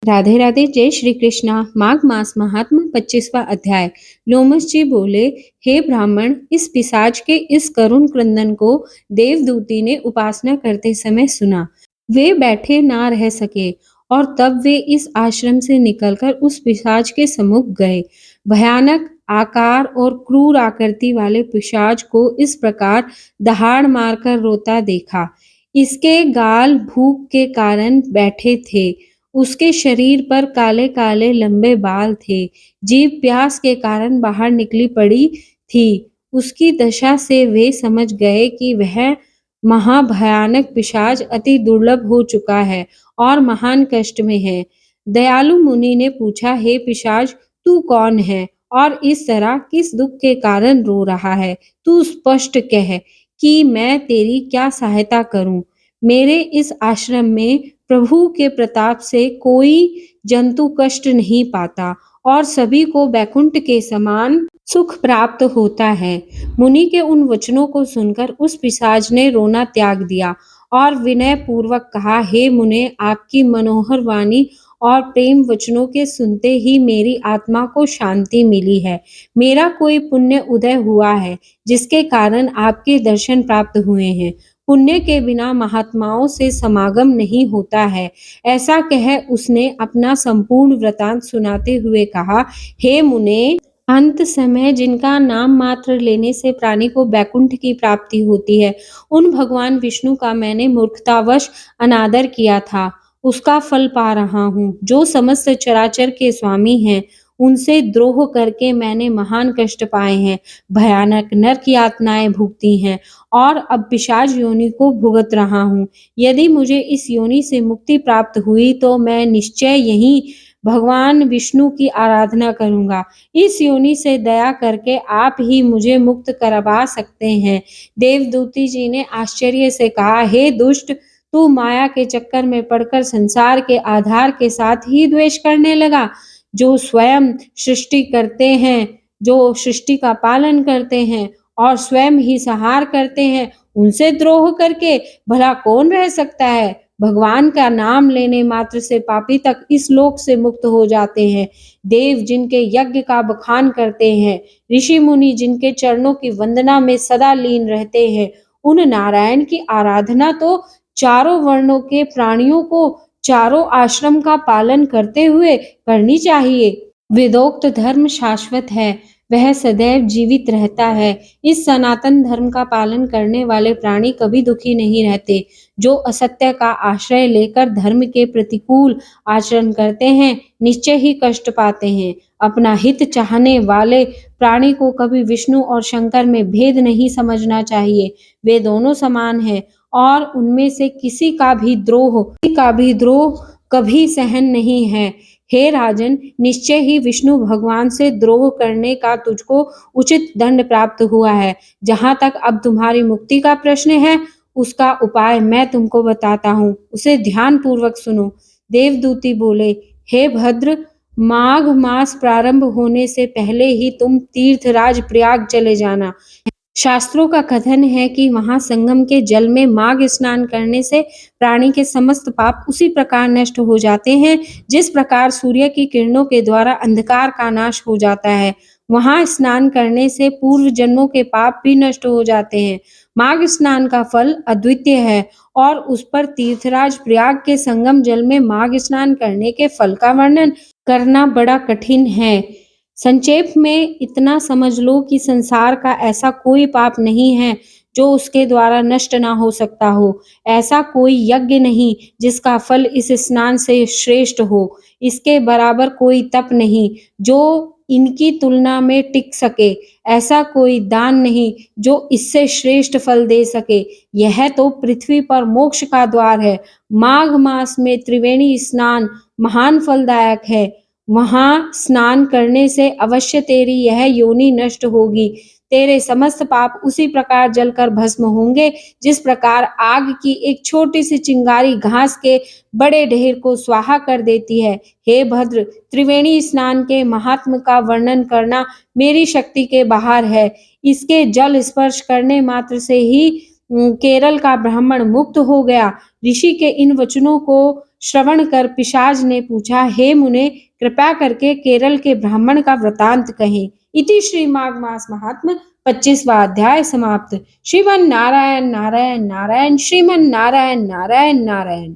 राधे राधे। जय श्री कृष्णा। माघ मास महात्म 25वां अध्याय। लोमस जी बोले, हे ब्राह्मण, इस पिशाच के इस करुण क्रंदन को देवदूती ने उपासना करते समय सुना। वे बैठे ना रह सके और तब वे इस आश्रम से निकलकर उस पिशाच के सम्मुख गए। भयानक आकार और क्रूर आकृति वाले पिशाच को इस प्रकार दहाड़ मारकर रोता देखा। इसके गाल भूख के कारण बैठे थे। उसके शरीर पर काले-काले लंबे बाल थे। जीभ प्यास के कारण बाहर निकली पड़ी थी। उसकी दशा से वे समझ गए कि वह महाभयानक पिशाच अति दुर्लभ हो चुका है और महान कष्ट में है। दयालु मुनि ने पूछा, हे पिशाच, तू कौन है और इस तरह किस दुख के कारण रो रहा है? तू स्पष्ट कह कि मैं तेरी क्या सहायता करूं। मेरे इस आश्रम में प्रभु के प्रताप से कोई जंतु कष्ट नहीं पाता और सभी को बैकुंठ के समान सुख प्राप्त होता है। मुनि के उन वचनों को सुनकर उस पिशाच ने रोना त्याग दिया और विनय पूर्वक कहा, हे मुने, आपकी मनोहर वाणी और प्रेम वचनों के सुनते ही मेरी आत्मा को शांति मिली है। मेरा कोई पुण्य उदय हुआ है जिसके कारण आपके दर्शन प्राप्त हुए हैं। पुण्य के बिना महात्माओं से समागम नहीं होता है। ऐसा कह उसने अपना संपूर्ण वृतांत सुनाते हुए कहा, हे मुने, अंत समय जिनका नाम मात्र लेने से प्राणी को बैकुंठ की प्राप्ति होती है, उन भगवान विष्णु का मैंने मूर्खतावश अनादर किया था। उसका फल पा रहा हूँ। जो समस्त चराचर के स्वामी हैं, उनसे द्रोह करके मैंने महान कष्ट पाए हैं। भयानक नरक यातनाएं भुगती हैं और अब पिशाच योनि को भुगत रहा हूँ। यदि मुझे इस योनि से मुक्ति प्राप्त हुई तो मैं निश्चय यहीं भगवान विष्णु की आराधना करूंगा। इस योनि से दया करके आप ही मुझे मुक्त करवा सकते हैं। देवदूती जी ने आश्चर्य से कहा, हे दुष्ट, तू माया के चक्कर में पड़कर संसार के आधार के साथ ही द्वेष करने लगा। जो स्वयं सृष्टि करते हैं, जो सृष्टि का पालन करते हैं और स्वयं ही संहार करते हैं, उनसे द्रोह करके भला कौन रह सकता है? भगवान का नाम लेने मात्र से पापी तक इस लोक से मुक्त हो जाते हैं। देव जिनके यज्ञ का बखान करते हैं, ऋषि मुनि जिनके चरणों की वंदना में सदा लीन रहते हैं, उन नारायण की आराधना तो चारों वर्णों के प्राणियों को चारों आश्रम का पालन करते हुए करनी चाहिए। वेदोक्त धर्म शाश्वत है, वह सदैव जीवित रहता है। इस सनातन धर्म का पालन करने वाले प्राणी कभी दुखी नहीं रहते। जो असत्य का आश्रय लेकर धर्म के प्रतिकूल आचरण करते हैं, निश्चय ही कष्ट पाते हैं। अपना हित चाहने वाले प्राणी को कभी विष्णु और शंकर में भेद नहीं समझना चाहिए। वे दोनों समान हैं और उनमें से किसी का भी द्रोह कभी सहन नहीं है। हे राजन, निश्चय ही विष्णु भगवान से द्रोह करने का तुझको उचित दंड प्राप्त हुआ है। जहाँ तक अब तुम्हारी मुक्ति का प्रश्न है, उसका उपाय मैं तुमको बताता हूँ, उसे ध्यान पूर्वक सुनो। देवदूती बोले, हे भद्र, माघ मास प्रारंभ होने से पहले ही तुम तीर्थराज प्रयाग चले जाना। शास्त्रों का कथन है कि वहां संगम के जल में माघ स्नान करने से प्राणी के समस्त पाप उसी प्रकार नष्ट हो जाते हैं जिस प्रकार सूर्य की किरणों के द्वारा अंधकार का नाश हो जाता है। वहां स्नान करने से पूर्व जन्मों के पाप भी नष्ट हो जाते हैं। माघ स्नान का फल अद्वितीय है और उस पर तीर्थराज प्रयाग के संगम जल में माघ स्नान करने के फल का वर्णन करना बड़ा कठिन है। संक्षेप में इतना समझ लो कि संसार का ऐसा कोई पाप नहीं है जो उसके द्वारा नष्ट ना हो सकता हो। ऐसा कोई यज्ञ नहीं जिसका फल इस स्नान से श्रेष्ठ हो। इसके बराबर कोई तप नहीं जो इनकी तुलना में टिक सके। ऐसा कोई दान नहीं जो इससे श्रेष्ठ फल दे सके। यह तो पृथ्वी पर मोक्ष का द्वार है। माघ मास में त्रिवेणी स्नान महान फलदायक है। वहां स्नान करने से अवश्य तेरी यह योनि नष्ट होगी। तेरे समस्त पाप उसी प्रकार जलकर भस्म होंगे जिस प्रकार आग की एक छोटी सी चिंगारी घास के बड़े ढेर को स्वाहा कर देती है। हे भद्र, त्रिवेणी स्नान के महात्म का वर्णन करना मेरी शक्ति के बाहर है। इसके जल स्पर्श करने मात्र से ही केरल का ब्राह्मण मुक्त हो गया। ऋषि के इन वचनों को श्रवण कर पिशाच ने पूछा, हे मुने, कृपा करके केरल के ब्राह्मण का वृतांत कहें। इति श्री माघ मास महात्म 25वां अध्याय समाप्त। श्रीमन नारायण नारायण नारायण, श्रीमन नारायण नारायण नारायण।